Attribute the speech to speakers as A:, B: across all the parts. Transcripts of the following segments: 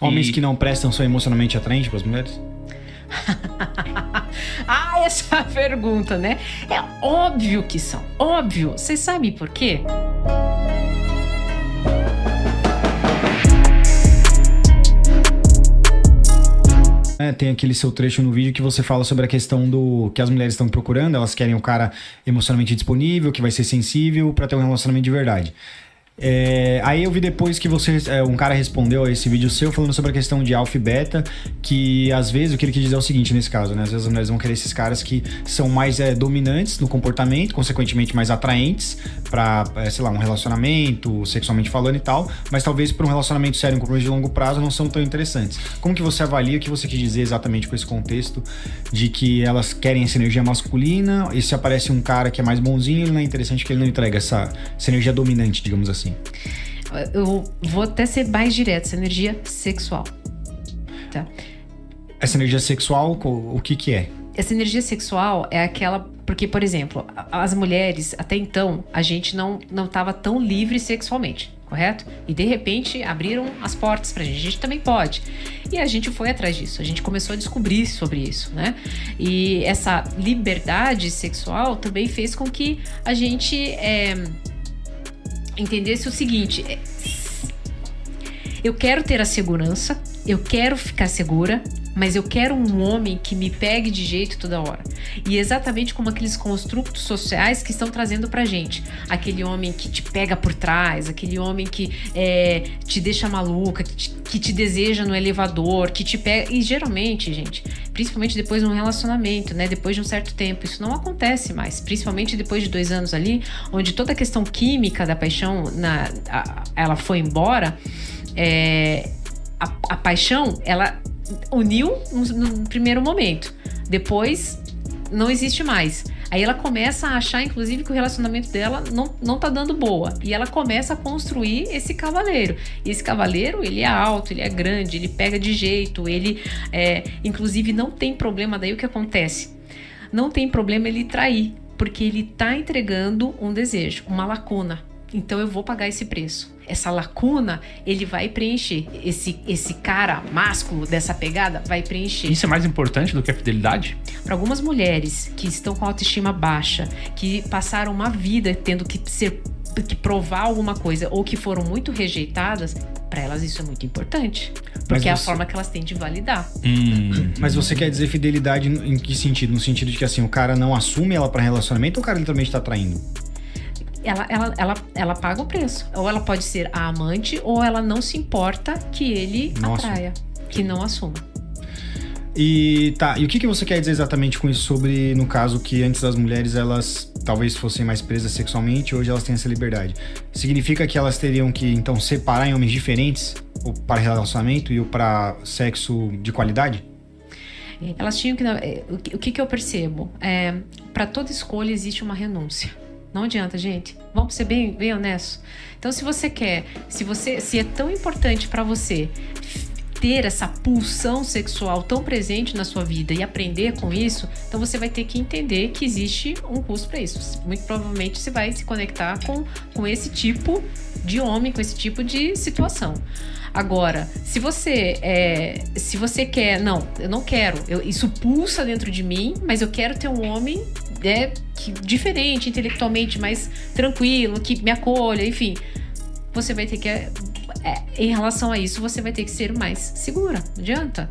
A: Homens que não prestam são emocionalmente atraentes para as mulheres?
B: Essa pergunta, né? É óbvio que são, óbvio. Vocês sabem por quê?
A: Tem aquele seu trecho no vídeo que você fala sobre a questão do que as mulheres estão procurando. Elas querem um cara emocionalmente disponível, que vai ser sensível para ter um relacionamento de verdade. Aí eu vi depois que um cara respondeu a esse vídeo seu falando sobre a questão de alfa e beta, que às vezes o que ele quis dizer é o seguinte nesse caso, né? Às vezes as mulheres vão querer esses caras que são mais dominantes no comportamento, consequentemente mais atraentes pra, sei lá, um relacionamento, sexualmente falando e tal, mas talvez para um relacionamento sério, um compromisso de longo prazo, não são tão interessantes. Como que você avalia, o que você quis dizer exatamente com esse contexto de que elas querem essa energia masculina e se aparece um cara que é mais bonzinho, ele não é interessante que ele não entrega essa energia dominante, digamos assim?
B: Eu vou até ser mais direto, essa energia sexual. Tá?
A: Essa energia sexual, o que é?
B: Essa energia sexual é aquela... Porque, por exemplo, as mulheres, até então, a gente não estava tão livre sexualmente, correto? E, de repente, abriram as portas pra gente. A gente também pode. E a gente foi atrás disso. A gente começou a descobrir sobre isso, né? E essa liberdade sexual também fez com que a gente... entendesse o seguinte: eu quero ter a segurança, eu quero ficar segura, mas eu quero um homem que me pegue de jeito toda hora. E exatamente como aqueles construtos sociais que estão trazendo pra gente. Aquele homem que te pega por trás, aquele homem que te deixa maluca, que te deseja no elevador, que te pega... E geralmente, gente, principalmente depois de um relacionamento, né? Depois de um certo tempo, isso não acontece mais. Principalmente depois de 2 anos ali, onde toda a questão química da paixão, ela foi embora. A paixão, ela uniu no primeiro momento. Depois, não existe mais. Aí ela começa a achar, inclusive, que o relacionamento dela não tá dando boa. E ela começa a construir esse cavaleiro. E esse cavaleiro, ele é alto, ele é grande, ele pega de jeito, ele, inclusive, não tem problema. Daí o que acontece? Não tem problema ele trair, porque ele tá entregando um desejo, uma lacuna. Então eu vou pagar esse preço. Essa lacuna, ele vai preencher. Esse cara másculo dessa pegada vai preencher.
C: Isso é mais importante do que a fidelidade?
B: Para algumas mulheres que estão com autoestima baixa, que passaram uma vida tendo que provar alguma coisa ou que foram muito rejeitadas, para elas isso é muito importante. Porque é a forma que elas têm de validar.
A: Mas você quer dizer fidelidade em que sentido? No sentido de que assim, o cara não assume ela para relacionamento ou o cara literalmente tá traindo?
B: Ela paga o preço. Ou ela pode ser a amante, ou ela não se importa que ele atraia, que não assuma.
A: E o que você quer dizer exatamente com isso sobre, no caso, que antes as mulheres, elas talvez fossem mais presas sexualmente, hoje elas têm essa liberdade? Significa que elas teriam que, então, separar em homens diferentes, o para relacionamento e o para sexo de qualidade?
B: Elas tinham que... O que eu percebo? Para toda escolha existe uma renúncia. Não adianta, gente. Vamos ser bem honestos. Então, se é tão importante para você ter essa pulsão sexual tão presente na sua vida e aprender com isso, então você vai ter que entender que existe um custo para isso. Muito provavelmente você vai se conectar com esse tipo de homem, com esse tipo de situação. Agora, se você quer... Não, eu não quero. Isso pulsa dentro de mim, mas eu quero ter um homem diferente, intelectualmente mais tranquilo, que me acolha, enfim. Você vai ter que... em relação a isso, você vai ter que ser mais segura. Não adianta.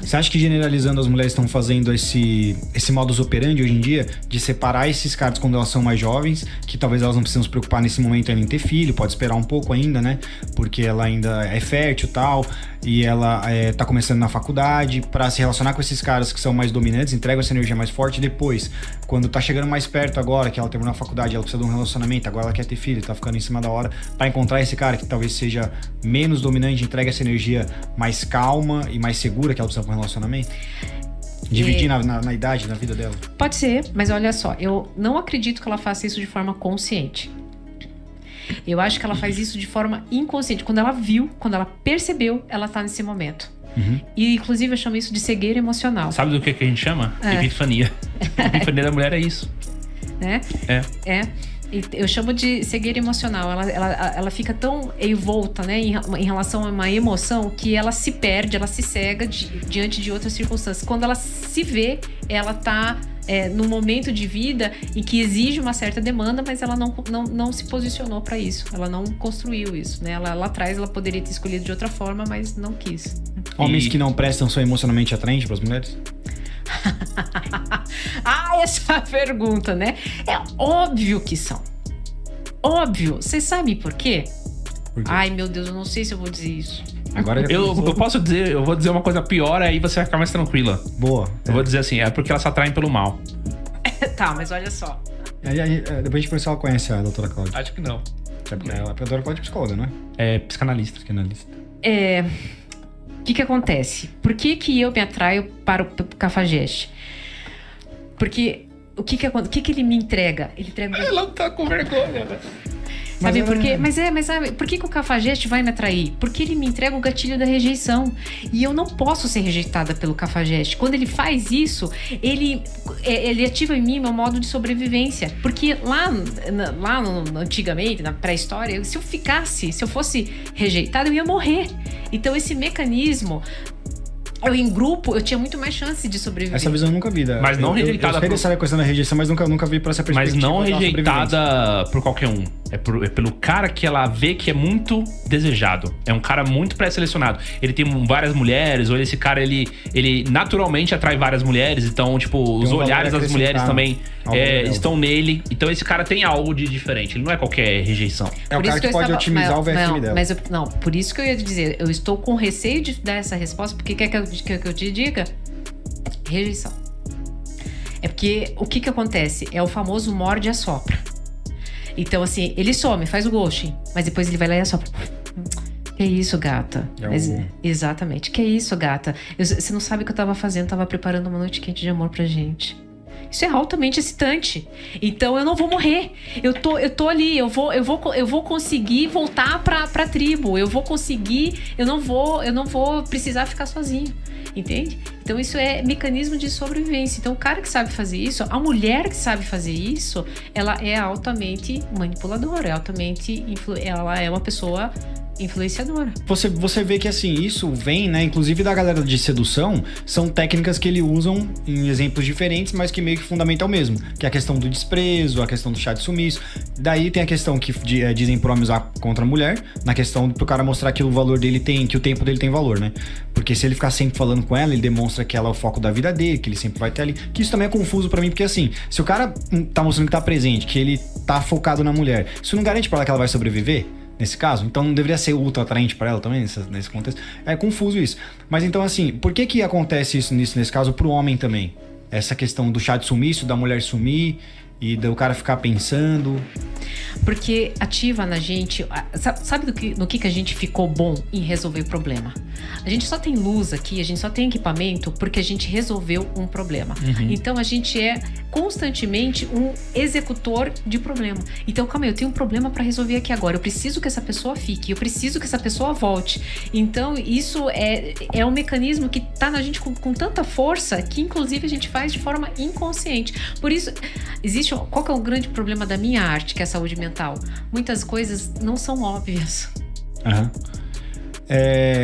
A: Você acha que generalizando as mulheres estão fazendo esse modus operandi hoje em dia de separar esses caras quando elas são mais jovens, que talvez elas não precisam se preocupar nesse momento ainda em ter filho, pode esperar um pouco ainda, né? Porque ela ainda é fértil e tal, e ela tá começando na faculdade, pra se relacionar com esses caras que são mais dominantes, entregam essa energia mais forte, e depois, quando tá chegando mais perto agora, que ela terminou a faculdade, ela precisa de um relacionamento, agora ela quer ter filho, tá ficando em cima da hora, pra encontrar esse cara que talvez seja menos dominante, entrega essa energia mais calma e mais segura que ela precisa para um relacionamento? Dividir na idade, na vida dela?
B: Pode ser, mas olha só, eu não acredito que ela faça isso de forma consciente. Eu acho que ela faz isso de forma inconsciente. Quando ela viu, quando ela percebeu, ela tá nesse momento. E inclusive eu chamo isso de cegueira emocional.
C: Sabe do que a gente chama? Epifania. A epifania da mulher é isso.
B: Né? Eu chamo de cegueira emocional. Ela fica tão envolta, né, em relação a uma emoção, que ela se perde, ela se cega diante de outras circunstâncias. Quando ela se vê, ela tá num momento de vida em que exige uma certa demanda, mas ela não se posicionou para isso. Ela não construiu isso, né? Lá atrás ela poderia ter escolhido de outra forma, mas não quis.
A: Homens que não prestam são emocionalmente atraentes para as mulheres?
B: Essa pergunta, né? É óbvio que são. Óbvio. Você sabe por quê?
A: Por quê?
B: Ai, meu Deus, eu não sei se eu vou dizer isso.
A: Agora
C: Eu vou dizer uma coisa pior, aí você vai ficar mais tranquila.
A: Boa.
C: Eu vou dizer assim, é porque elas se atraem pelo mal.
B: Tá, mas olha só.
A: Depois a gente conhece se ela conhece a doutora Cláudia.
C: Acho que não.
A: A doutora Cláudia é psicóloga, não é?
C: É psicanalista.
A: Psicanalista.
B: O que acontece? Por que eu me atraio para o Cafajeste? Porque o que ele me entrega? Ele entrega...
C: Ela tá com vergonha, né?
B: Sabe por quê? Mas sabe, por que o Cafajeste vai me atrair? Porque ele me entrega o gatilho da rejeição. E eu não posso ser rejeitada pelo Cafajeste. Quando ele faz isso, ele ativa em mim meu modo de sobrevivência. Porque lá antigamente, na pré-história, se eu fosse rejeitada, eu ia morrer. Então esse mecanismo... Eu, em grupo, eu tinha muito mais chance de sobreviver.
A: Essa visão eu nunca vi.
C: Mas não rejeitada.
A: Eu sei dessa questão da rejeição, mas nunca vi por essa perspectiva.
C: Mas não rejeitada por qualquer um. É pelo cara que ela vê que é muito desejado. É um cara muito pré-selecionado. Ele tem várias mulheres, ou esse cara, ele naturalmente atrai várias mulheres. Então, tipo, os olhares das mulheres também estão nele. Então, esse cara tem algo de diferente. Ele não é qualquer rejeição.
A: É o cara que pode otimizar o VFM dela.
B: Por isso que eu ia te dizer. Eu estou com receio de dar essa resposta, porque quer que eu te diga? Rejeição. É porque o que acontece? É o famoso morde e assopra. Então, assim, ele some, faz o ghosting, mas depois ele vai lá e assopra. Que isso, gata? Exatamente. Que isso, gata? Você não sabe o que eu tava fazendo, tava preparando uma noite quente de amor pra gente. Isso é altamente excitante. Então eu não vou morrer. Eu tô ali, eu vou conseguir voltar pra tribo. Eu vou conseguir, eu não vou precisar ficar sozinho. Entende? Então isso é mecanismo de sobrevivência. Então o cara que sabe fazer isso, a mulher que sabe fazer isso, ela é altamente manipuladora, ela é uma pessoa influenciadora.
A: Você vê que assim, isso vem, né, inclusive da galera de sedução, são técnicas que eles usam em exemplos diferentes, mas que meio que fundamentam o mesmo, que é a questão do desprezo, a questão do chá de sumiço. Daí tem a questão que dizem pro homem usar contra a mulher, na questão pro cara mostrar que o valor dele que o tempo dele tem valor, né? Porque se ele ficar sempre falando com ela, ele demonstra que ela é o foco da vida dele, que ele sempre vai ter ali. Que isso também é confuso pra mim, porque assim, se o cara tá mostrando que tá presente, que ele tá focado na mulher, isso não garante pra ela que ela vai sobreviver? Nesse caso, então não deveria ser ultra atraente pra ela também, nesse contexto. É confuso isso. Mas então assim, por que acontece isso nesse caso pro homem também? Essa questão do chá de sumiço, da mulher sumir e do cara ficar pensando...
B: Porque ativa na gente... Sabe no que a gente ficou bom em resolver problema? A gente só tem luz aqui, a gente só tem equipamento porque a gente resolveu um problema. Uhum. Então a gente é constantemente um executor de problema. Então, calma aí, eu tenho um problema para resolver aqui agora. Eu preciso que essa pessoa fique, eu preciso que essa pessoa volte. Então, isso é um mecanismo que tá na gente com tanta força que, inclusive, a gente faz de forma inconsciente. Por isso, qual que é o grande problema da minha arte, que é a saúde mental? Muitas coisas não são óbvias.
A: Aham.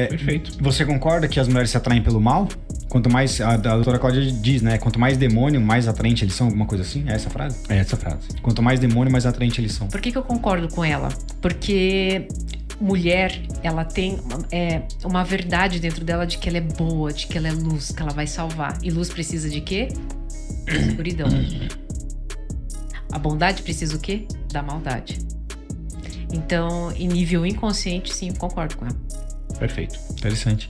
C: Perfeito.
A: Você concorda que as mulheres se atraem pelo mal? Quanto mais, a doutora Cláudia diz, né? Quanto mais demônio, mais atraente eles são, alguma coisa assim? É essa a frase?
C: É essa a frase.
A: Quanto mais demônio, mais atraente eles são.
B: Por que eu concordo com ela? Porque mulher, ela tem uma verdade dentro dela de que ela é boa, de que ela é luz, que ela vai salvar. E luz precisa de quê? Escuridão. A bondade precisa o quê? Da maldade. Então, em nível inconsciente, sim, concordo com ela.
C: Perfeito.
A: Interessante.